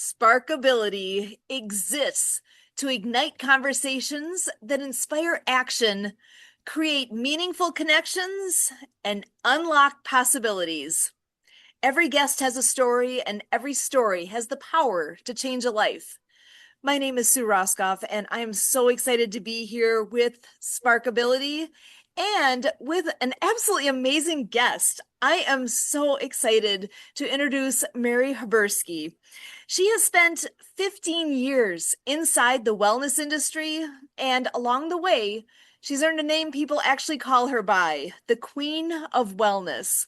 SparkAbility exists to ignite conversations that inspire action, create meaningful connections, and unlock possibilities. Every guest has a story, and every story has the power to change a life. My name is Sue Roskoff, and I am so excited to be here with SparkAbility and with an absolutely amazing guest. I am so excited to introduce Mary Haberski. She has spent 15 years inside the wellness industry, and along the way, she's earned a name people actually call her by, the Queen of Wellness.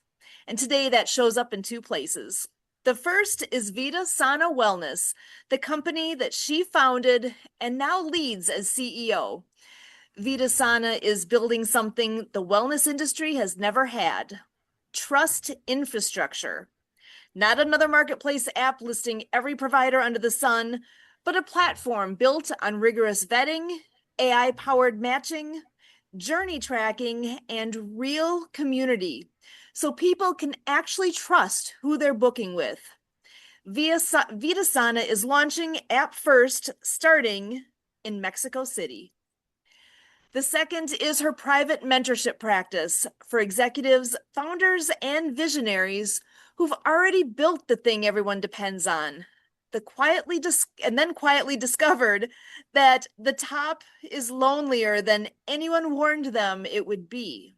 And today that shows up in two places. The first is VidaSana Wellness, the company that she founded and now leads as CEO. VidaSana is building something the wellness industry has never had: trust infrastructure. Not another marketplace app listing every provider under the sun, but a platform built on rigorous vetting, AI-powered matching, journey tracking, and real community, so people can actually trust who they're booking with. VidaSana is launching app first, starting in Mexico City. The second is her private mentorship practice for executives, founders, and visionaries who've already built the thing everyone depends on. Then quietly discovered that the top is lonelier than anyone warned them it would be.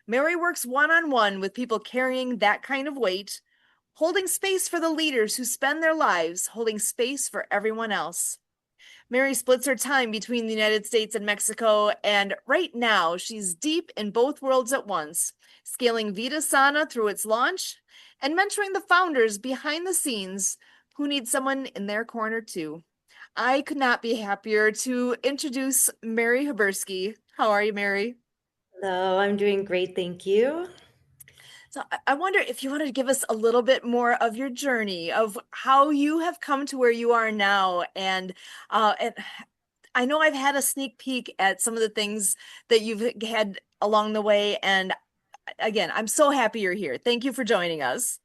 Mary works one-on-one with people carrying that kind of weight, holding space for the leaders who spend their lives holding space for everyone else. Mary splits her time between the United States and Mexico, and right now she's deep in both worlds at once, scaling VidaSana through its launch and mentoring the founders behind the scenes who need someone in their corner too. I could not be happier to introduce Mary Haberski. How are you, Mary? Hello, I'm doing great, thank you. So I wonder if you wanted to give us a little bit more of your journey of how you have come to where you are now. And I know I've had a sneak peek at some of the things that you've had along the way. And again, I'm so happy you're here. Thank you for joining us.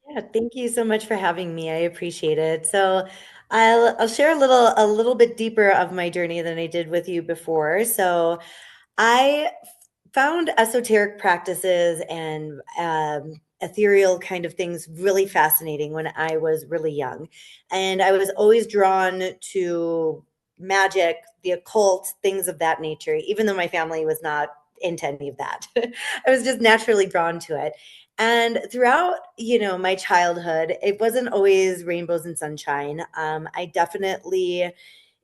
Yeah, thank you so much for having me. I appreciate it. So I'll share a little bit deeper of my journey than I did with you before. So I found esoteric practices and ethereal kind of things really fascinating when I was really young. And I was always drawn to magic, the occult, things of that nature, even though my family was not into any of that. I was just naturally drawn to it. And throughout, my childhood, it wasn't always rainbows and sunshine. I definitely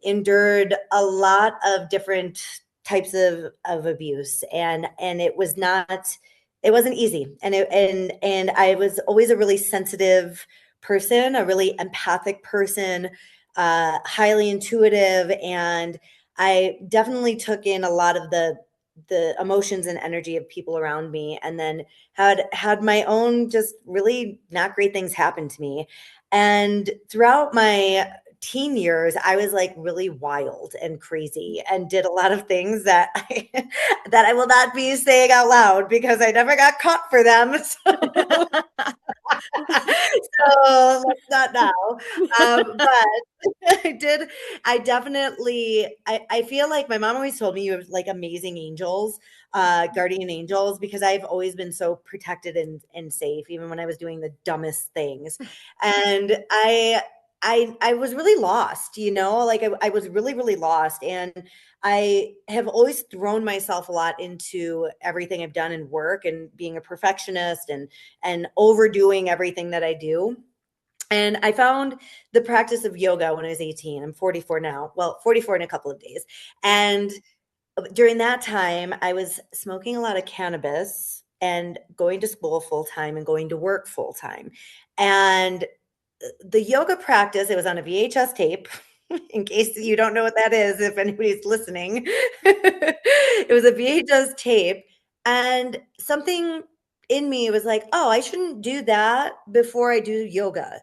endured a lot of different types of abuse, and it wasn't easy, and I was always a really sensitive person, a really empathic person, highly intuitive, and I definitely took in a lot of the emotions and energy of people around me, and then had my own just really not great things happen to me. And throughout my teen years, I was like really wild and crazy and did a lot of things that I that I will not be saying out loud because I never got caught for them. So let's not now. But I feel like my mom always told me you have like amazing angels, guardian angels, because I've always been so protected and safe, even when I was doing the dumbest things. And I was really lost, like I was really, really lost. And I have always thrown myself a lot into everything I've done in work and being a perfectionist and overdoing everything that I do. And I found the practice of yoga when I was 18. I'm 44 now. Well, 44 in a couple of days. And during that time, I was smoking a lot of cannabis and going to school full time and going to work full time. And the yoga practice, it was on a VHS tape. In case you don't know what that is, if anybody's listening, it was a VHS tape. And something in me was like, oh, I shouldn't do that before I do yoga.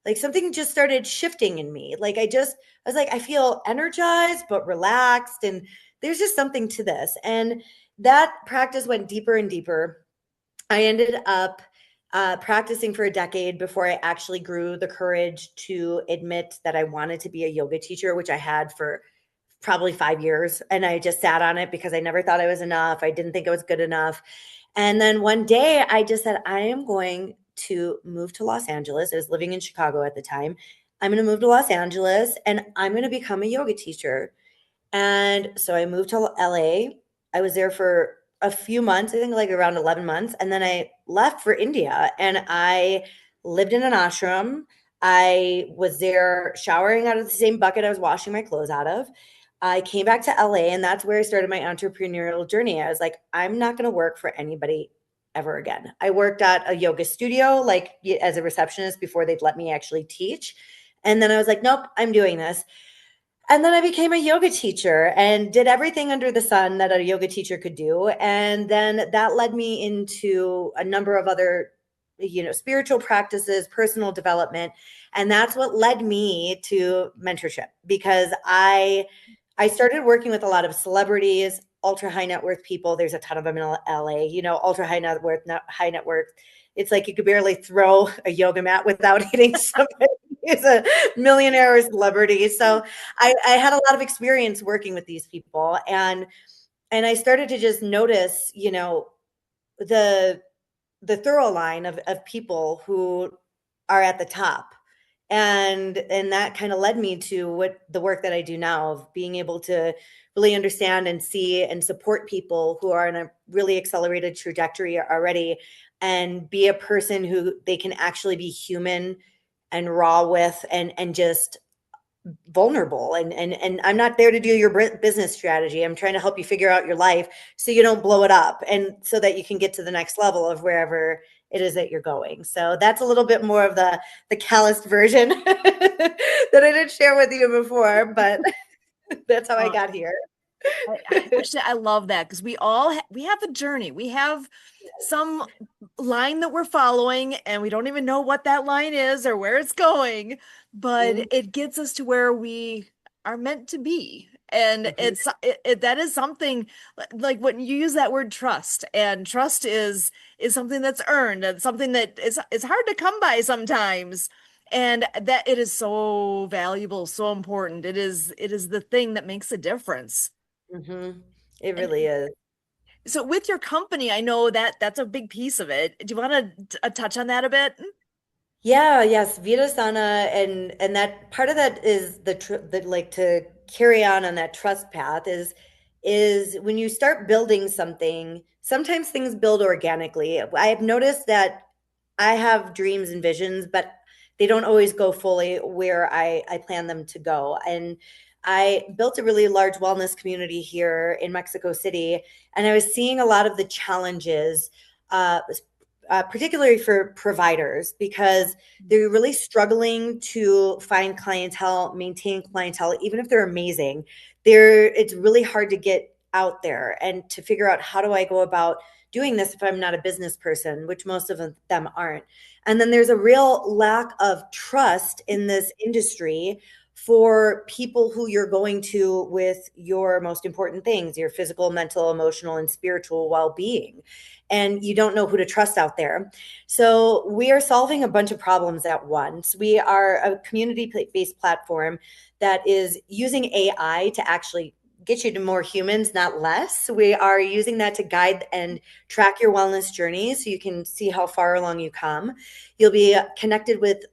Like something just started shifting in me. I was like, I feel energized, but relaxed. And there's just something to this. And that practice went deeper and deeper. I ended up practicing for a decade before I actually grew the courage to admit that I wanted to be a yoga teacher, which I had for probably 5 years. And I just sat on it because I never thought I was enough. I didn't think I was good enough. And then one day I just said, I am going to move to Los Angeles. I was living in Chicago at the time. I'm going to move to Los Angeles and I'm going to become a yoga teacher. And so I moved to LA. I was there for a few months, I think like around 11 months. And then I left for India and I lived in an ashram. I was there showering out of the same bucket I was washing my clothes out of. I came back to LA and that's where I started my entrepreneurial journey. I was like, I'm not going to work for anybody ever again. I worked at a yoga studio, like as a receptionist before they'd let me actually teach. And then I was like, nope, I'm doing this. And then I became a yoga teacher and did everything under the sun that a yoga teacher could do. And then that led me into a number of other, spiritual practices, personal development. And that's what led me to mentorship because I started working with a lot of celebrities, ultra high net worth people. There's a ton of them in LA, ultra high net worth, not high net worth. It's like you could barely throw a yoga mat without hitting somebody who's a millionaire or celebrity. So I had a lot of experience working with these people and I started to just notice, the thorough line of people who are at the top. And that kind of led me to what the work that I do now of being able to really understand and see and support people who are in a really accelerated trajectory already and be a person who they can actually be human and raw with and just vulnerable and I'm not there to do your business strategy. I'm trying to help you figure out your life so you don't blow it up and so that you can get to the next level of wherever it is that you're going. So that's a little bit more of the calloused version that I didn't share with you before, but that's how I Uh, got here. Actually, I love that because we have a journey. We have some line that we're following, and we don't even know what that line is or where it's going, but it gets us to where we are meant to be. And Mhm, that is something like when you use that word trust, and trust is something that's earned and something that is hard to come by sometimes. And that it is so valuable, so important. It is the thing that makes a difference. mhm. It And really is. so with your company, I know that that's a big piece of it. Do you want to touch on that a bit? Yeah, yes, VidaSana and that part of that is the like to carry on that trust path is when you start building something, sometimes things build organically. I have noticed that I have dreams and visions, but they don't always go fully where I plan them to go. And I built a really large wellness community here in Mexico City, and I was seeing a lot of the challenges uh, particularly for providers, because they're really struggling to find clientele, maintain clientele, even if they're amazing. It's really hard to get out there and to figure out how do I go about doing this if I'm not a business person, which most of them aren't. And then there's a real lack of trust in this industry for people who you're going to with your most important things, your physical, mental, emotional, and spiritual well-being, and you don't know who to trust out there. So we are solving a bunch of problems at once. We are a community-based platform that is using AI to actually get you to more humans, not less. We are using that to guide and track your wellness journey so you can see how far along you come. You'll be connected with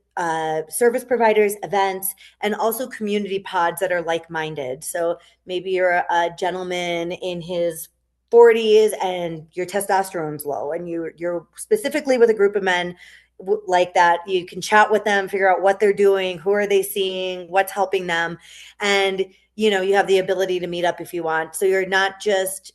service providers, events, and also community pods that are like-minded. So maybe you're a gentleman in his 40s and your testosterone's low and you're specifically with a group of men like that. You can chat with them, figure out what they're doing, who are they seeing, what's helping them, and you have the ability to meet up if you want, so you're not just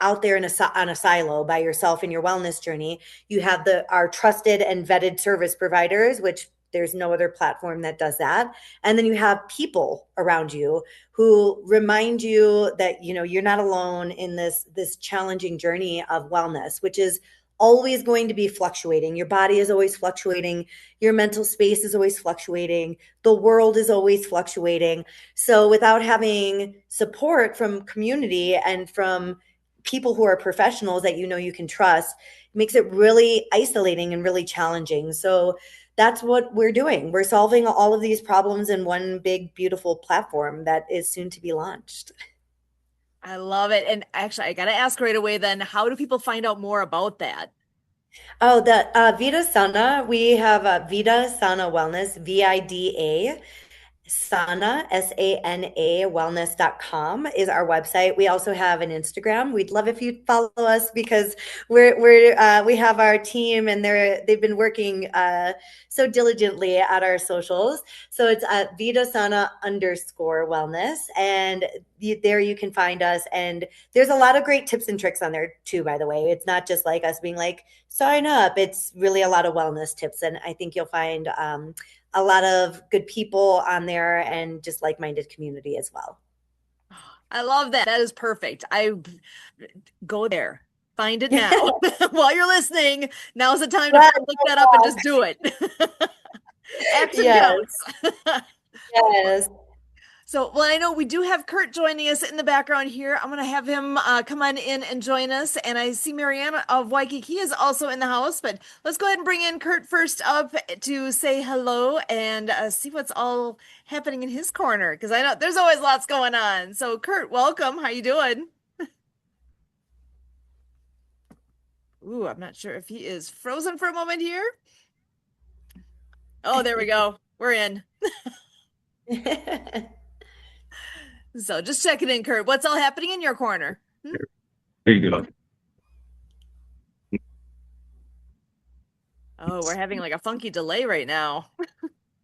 out there on a silo by yourself in your wellness journey. You have our trusted and vetted service providers, which there's no other platform that does that. And then you have people around you who remind you that you're not alone in this challenging journey of wellness, which is always going to be fluctuating. Your body is always fluctuating, your mental space is always fluctuating, the world is always fluctuating. So without having support from community and from people who are professionals that you know you can trust, makes it really isolating and really challenging. So that's what we're doing. We're solving all of these problems in one big, beautiful platform that is soon to be launched. I love it. And actually, I got to ask right away then, how do people find out more about that? Oh, the VidaSana, we have VidaSana Wellness, VIDA. Sana, SANA wellness.com is our website. We also have an Instagram. We'd love if you'd follow us because we have our team and they've been working so diligently at our socials. So it's at VidaSana _ wellness. And there you can find us. And there's a lot of great tips and tricks on there too, by the way. It's not just like us being like, sign up. It's really a lot of wellness tips. And I think you'll find a lot of good people on there and just like-minded community as well. I love that. That is perfect. I go there, find it now. While you're listening, now's the time to look that up and just do it. Action Yes, counts. yes. So, well, I know we do have Kurt joining us in the background here. I'm going to have him come on in and join us. And I see Marianne of Waikiki is also in the house, but let's go ahead and bring in Kurt first up to say hello and see what's all happening in his corner. Because I know there's always lots going on. So, Kurt, welcome. How you doing? Ooh, I'm not sure if he is frozen for a moment here. Oh, there we go. We're in. So just checking in, Kurt. What's all happening in your corner? There you go. Oh, we're having like a funky delay right now.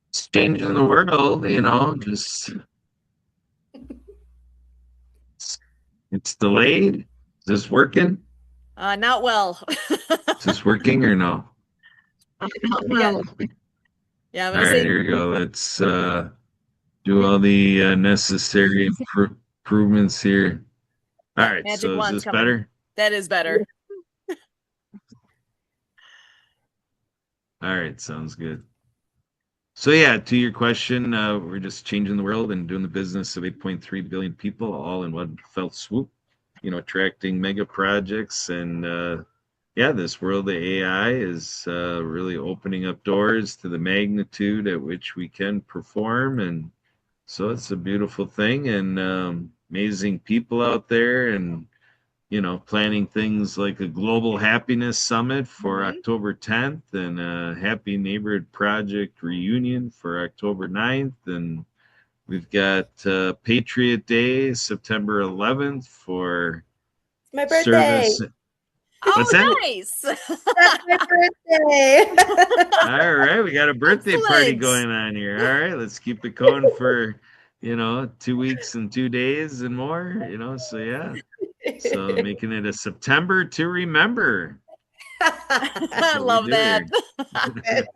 It's changing the world, just it's delayed. Is this working? Not well. Is this working or no? Yeah, yeah, I'm All gonna right, say here we go. Let's do all the necessary improvements here. All right, magic so is wand's this coming. better? That is better. All right, sounds good. So yeah, to your question, we're just changing the world and doing the business of 8.3 billion people all in one fell swoop. Attracting mega projects and yeah, this world of AI is really opening up doors to the magnitude at which we can perform, and so it's a beautiful thing and amazing people out there, and planning things like a global happiness summit for October 10th and a happy neighborhood project reunion for October 9th. And we've got Patriot Day, September 11th for It's my birthday. service. What's Oh, that? nice. That's my birthday. All right, we got a birthday party Excellent. going on here. All right, let's keep it going for 2 weeks and 2 days and more. So yeah. So making it a September to remember. That's I what we love do that. here.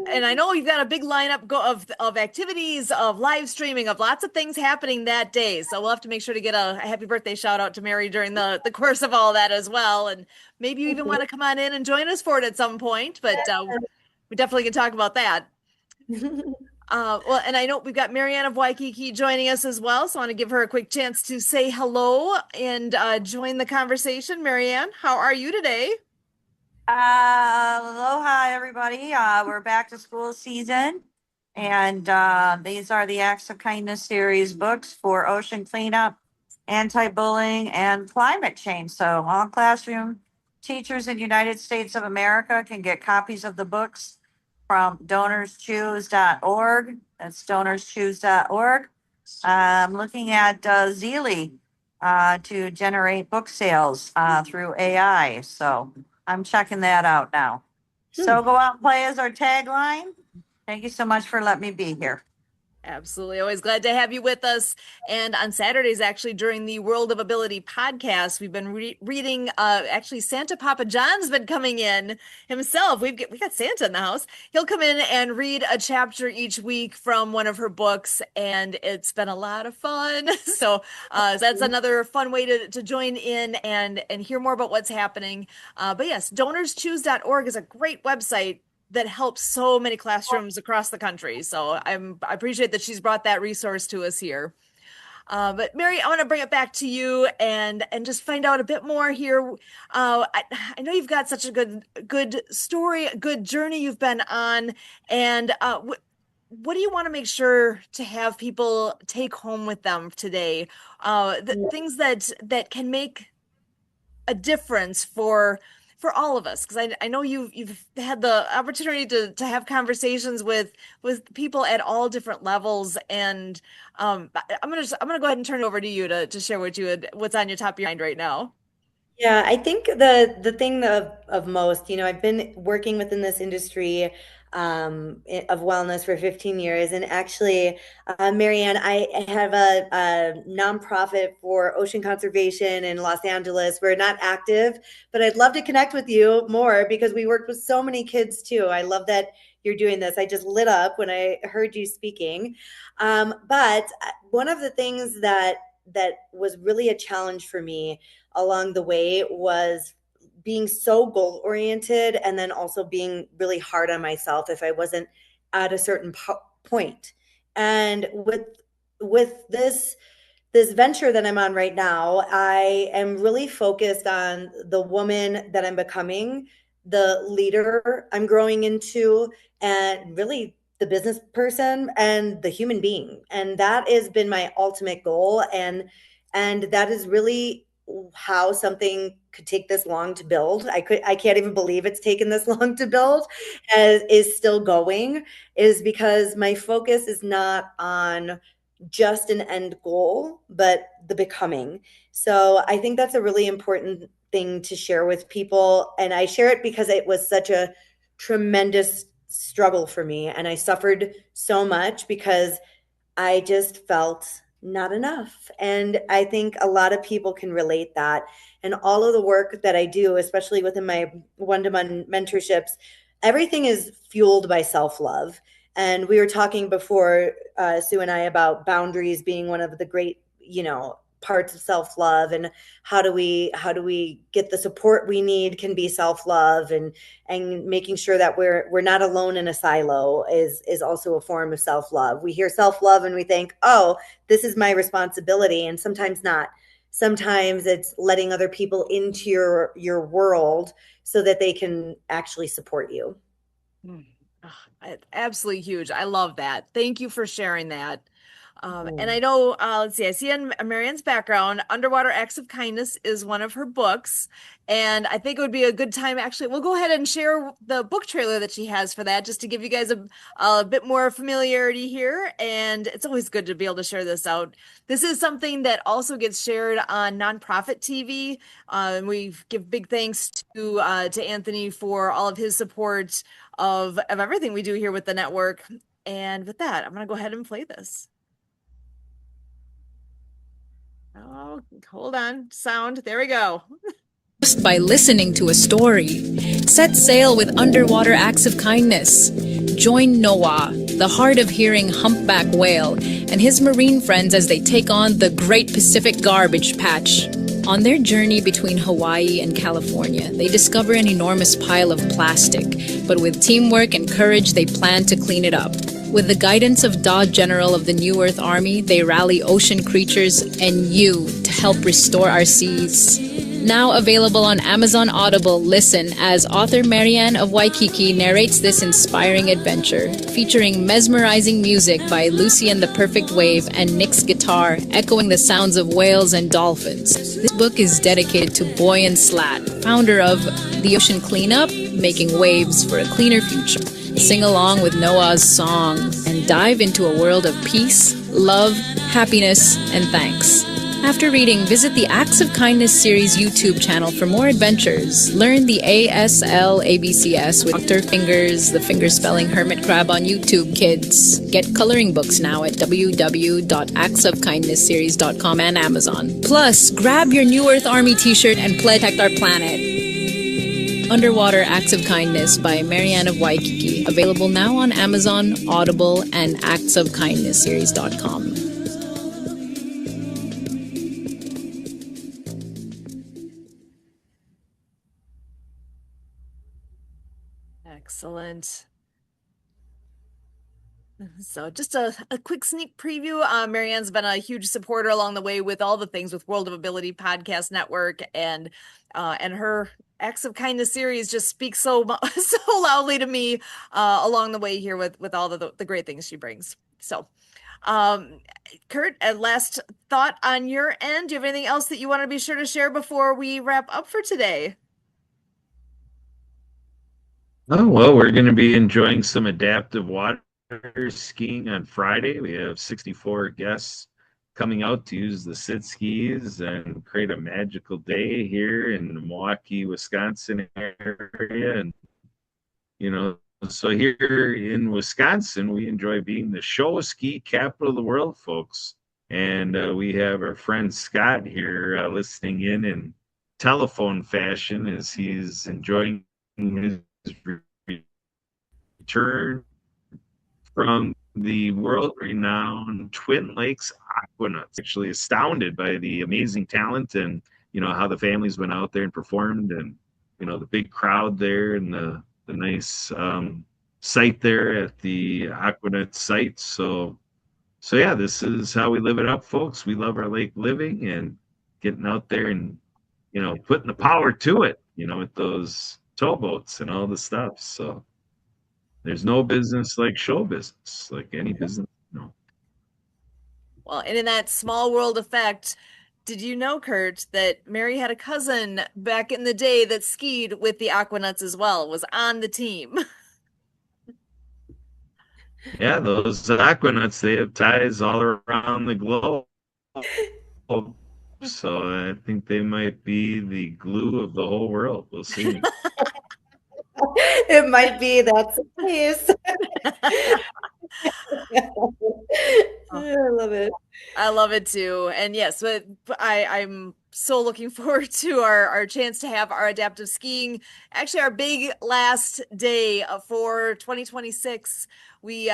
And I know you've got a big lineup of activities, of live streaming, of lots of things happening that day. So we'll have to make sure to get a happy birthday shout out to Mary during the course of all that as well. And maybe you even want to come on in and join us for it at some point, but we definitely can talk about that. Well, and I know we've got Marianne of Waikiki joining us as well, so I want to give her a quick chance to say hello and join the conversation. Marianne, how are you today? Aloha, everybody. We're back to school season, and these are the Acts of Kindness series books for ocean cleanup, anti-bullying, and climate change. So all classroom teachers in the United States of America can get copies of the books from donorschoose.org. That's donorschoose.org. I'm looking at Zeely to generate book sales through AI. So I'm checking that out now. So go out and play is our tagline. Thank you so much for letting me be here. Absolutely. Always glad to have you with us. And on Saturdays, actually, during the World of Ability podcast, we've been reading, actually, Santa Papa John's been coming in himself. We got Santa in the house. He'll come in and read a chapter each week from one of her books, and it's been a lot of fun. So that's another fun way to join in and hear more about what's happening. But yes, donorschoose.org is a great website that helps so many classrooms across the country. So I appreciate that she's brought that resource to us here. But Mary, I want to bring it back to you and just find out a bit more here. I know you've got such a good story, a good journey you've been on, and what do you want to make sure to have people take home with them today? The things that can make a difference for all of us, because I know you've had the opportunity to have conversations with people at all different levels, and I'm gonna go ahead and turn it over to you to share what's on your top of your mind right now. Yeah, I think the thing of most, I've been working within this industry of wellness for 15 years, and actually, Marianne, I have a nonprofit for ocean conservation in Los Angeles. We're not active, but I'd love to connect with you more because we worked with so many kids too. I love that you're doing this. I just lit up when I heard you speaking. But one of the things that was really a challenge for me along the way was being so goal oriented and then also being really hard on myself if I wasn't at a certain point. And with this venture that I'm on right now, I am really focused on the woman that I'm becoming, the leader I'm growing into, and really the business person and the human being. And that has been my ultimate goal. And that is really how something could take this long to build. I can't even believe it's taken this long to build, as is still going, is because my focus is not on just an end goal, but the becoming. So I think that's a really important thing to share with people. And I share it because it was such a tremendous struggle for me. And I suffered so much because I just felt not enough. And I think a lot of people can relate that. And all of the work that I do, especially within my one-to-one mentorships, everything is fueled by self-love. And we were talking before, Sue and I, about boundaries being one of the great, parts of self-love, and how do we get the support we need can be self-love, and making sure that we're not alone in a silo is also a form of self-love. We hear self-love and we think, oh, this is my responsibility, and sometimes not. Sometimes it's letting other people into your world so that they can actually support you. Mm. Absolutely huge. I love that. Thank you for sharing that. And I know, let's see, I see in Marianne's background, Underwater Acts of Kindness is one of her books. And I think it would be a good time, actually, we'll go ahead and share the book trailer that she has for that, just to give you guys a bit more familiarity here. And it's always good to be able to share this out. This is something that also gets shared on nonprofit TV. We give big thanks to Anthony for all of his support of everything we do here with the network. And with that, I'm going to go ahead and play this. Oh, hold on. Sound. There we go. Just by listening to a story. Set sail with Underwater Acts of Kindness. Join Noah, the hard of hearing humpback whale, and his marine friends as they take on the Great Pacific Garbage Patch. On their journey between Hawaii and California, they discover an enormous pile of plastic, but with teamwork and courage, they plan to clean it up. With the guidance of Dod General of the New Earth Army, they rally ocean creatures and you to help restore our seas. Now available on Amazon Audible, listen as author Marianne of Waikiki narrates this inspiring adventure, featuring mesmerizing music by Lucy and the Perfect Wave and Nick's guitar, echoing the sounds of whales and dolphins. This book is dedicated to Boy and Slat, founder of The Ocean Cleanup, making waves for a cleaner future. Sing along with Noah's song and dive into a world of peace, love, happiness, and thanks. After reading, visit the Acts of Kindness series YouTube channel for more adventures. Learn the ASL ABCS with Dr. Fingers, the fingerspelling hermit crab on YouTube, kids. Get coloring books now at www.actsofkindnessseries.com and Amazon. Plus, grab your New Earth Army t-shirt and protect our planet. Underwater Acts of Kindness by Marianne of Waikiki. Available now on Amazon, Audible, and actsofkindnessseries.com. Excellent. So just a quick sneak preview. Marianne's been a huge supporter along the way with all the things with World of Ability Podcast Network, and her Acts of Kindness series just speaks so so loudly to me along the way here with all the great things she brings. So, Kurt, a last thought on your end. Do you have anything else that you want to be sure to share before we wrap up for today? Oh, well, we're going to be enjoying some adaptive water skiing on Friday. We have 64 guests coming out to use the sit skis and create a magical day here in the Milwaukee, Wisconsin area. And, you know, so here in Wisconsin, we enjoy being the show ski capital of the world, folks. And we have our friend Scott here listening in telephone fashion as he's enjoying his return from the world-renowned Twin Lakes Aquanauts. Actually astounded by the amazing talent and, you know, how the families went out there and performed, and, you know, the big crowd there and the nice site there at the Aquanaut site. So yeah, this is how we live it up, folks. We love our lake living and getting out there and, you know, putting the power to it, you know, with those towboats and all the stuff. So there's no business like show business, like any business, you know. Well, and in that small world effect, did you know, Kurt, that Mary had a cousin back in the day that skied with the Aquanuts as well, was on the team? Yeah, those Aquanuts, they have ties all around the globe. So I think they might be the glue of the whole world. We'll see. It might be that's the case. I love it. I love it too. And yes, but I'm so looking forward to our chance to have our adaptive skiing. Actually, our big last day for 2026. We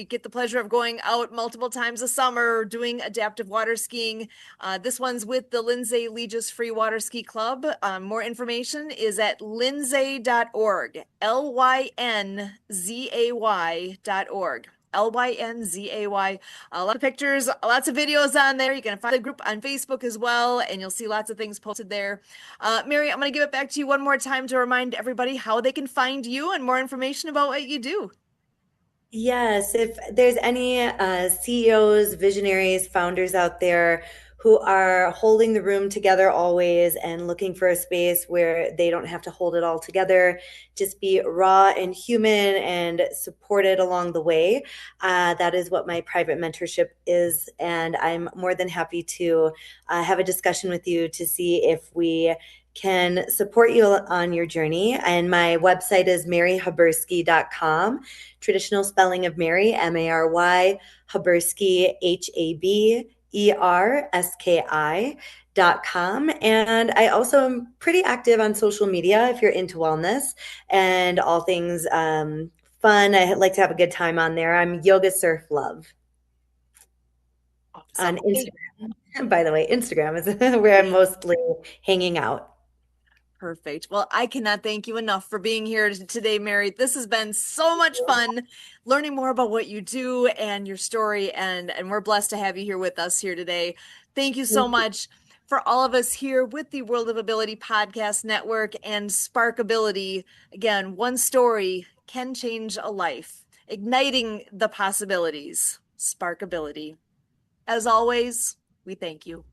get the pleasure of going out multiple times a summer doing adaptive water skiing. This one's with the Lindsay Legis Free Water Ski Club. More information is at linzay.org, LYNZAY.org. LYNZAY. A lot of pictures, lots of videos on there. You can find the group on Facebook as well, and you'll see lots of things posted there. Mary, I'm going to give it back to you one more time to remind everybody how they can find you and more information about what you do. Yes, if there's any CEOs, visionaries, founders out there who are holding the room together always and looking for a space where they don't have to hold it all together, just be raw and human and supported along the way, that is what my private mentorship is. And I'm more than happy to have a discussion with you to see if we can support you on your journey. And my website is maryhaberski.com. Traditional spelling of Mary, Mary, Haberski, HABERSKI.com. And I also am pretty active on social media if you're into wellness and all things fun. I like to have a good time on there. I'm Yoga Surf Love on Instagram. By the way, Instagram is where I'm mostly hanging out. Perfect. Well, I cannot thank you enough for being here today, Mary. This has been so much fun learning more about what you do and your story, and we're blessed to have you here with us here today. Thank you so much. For all of us here with the World of Ability Podcast Network and SparkAbility, again, one story can change a life, igniting the possibilities. SparkAbility. As always, we thank you.